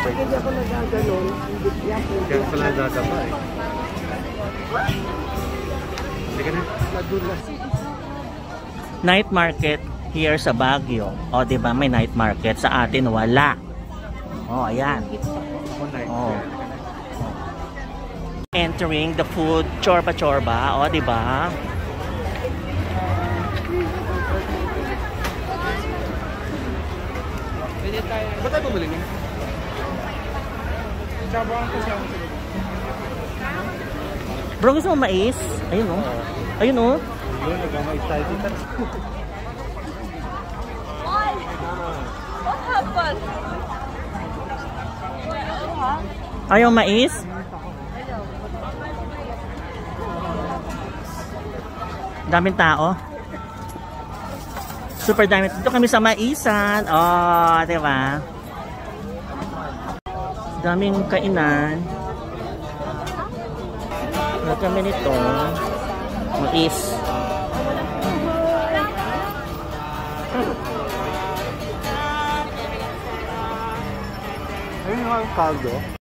Hindi ako nagaganon. Kaya pala nagagaba eh. Sige na. Night market here sa Baguio. O, di ba may night market? Sa atin, wala. O, ayan. O. Entering the food chorba-chorba. O, di ba? Ba't tayo bumili niya? Bro, gusto mo mais? Ayun o. Ayun o. Yun, nagmamais tayo dito. What happened? Ayaw mais? Daming tao. Super dami. Dito kami sa Maisan. Oh, di ba? Daming kainan. Kami nito. Mais. Ayun yung kaldo.